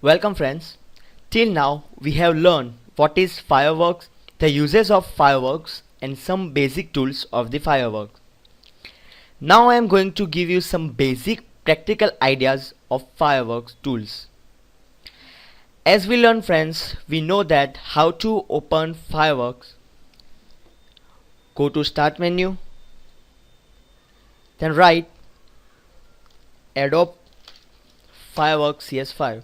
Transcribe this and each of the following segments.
Welcome friends. Till now we have learned what is fireworks, the uses of fireworks and some basic tools of the fireworks. Now I am going to give you some basic practical ideas of fireworks tools. As we learn friends, we know that how to open fireworks. Go to start menu, then write Adobe Fireworks CS5.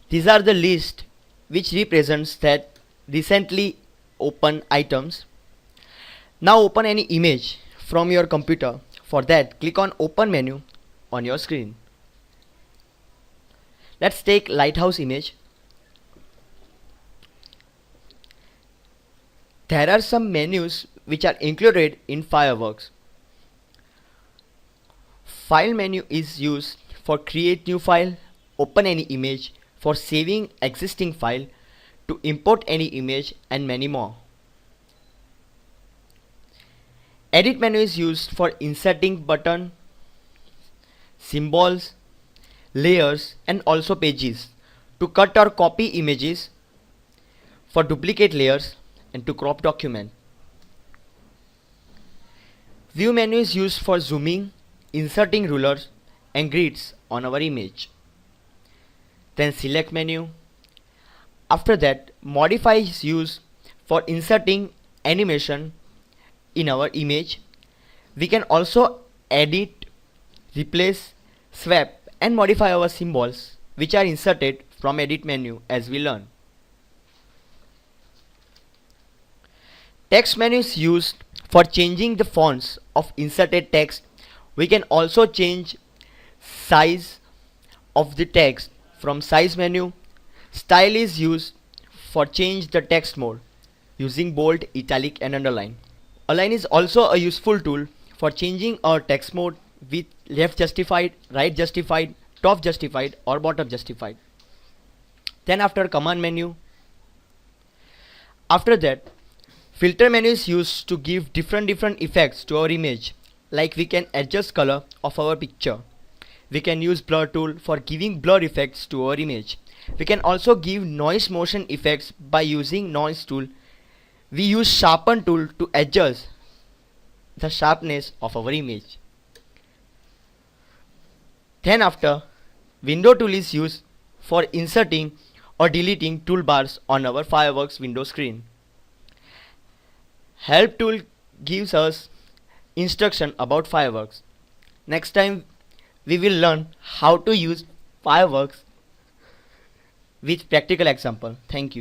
These are the list which represents that recently open items. Now open any image from your computer. For that, click on open menu on your screen. Let's take lighthouse image. There are some menus which are included in fireworks. File menu is used for create new file, open any image, for saving existing file, to import any image and many more. Edit menu is used for inserting button, symbols, layers and also pages, to cut or copy images, for duplicate layers and to crop document. View menu is used for zooming, inserting rulers and grids on our image. Then select menu. After that, modify is used for inserting animation in our image. We can also edit, replace, swap and modify our symbols which are inserted from edit menu as we learn. Text menu is used for changing the fonts of inserted text. We can also change size of the text from size menu. Style is used for change the text mode using bold, italic and underline. Align is also a useful tool for changing our text mode with left justified, right justified, top justified or bottom justified. Then after command menu. After that, filter menu is used to give different effects to our image. Like we can adjust color of our picture. We can use blur tool for giving blur effects to our image. We can also give noise motion effects by using noise tool. We use sharpen tool to adjust the sharpness of our image. Then after, window tool is used for inserting or deleting toolbars on our fireworks window screen. Help tool gives us instruction about fireworks. Next time we will learn how to use fireworks with practical example. Thank you.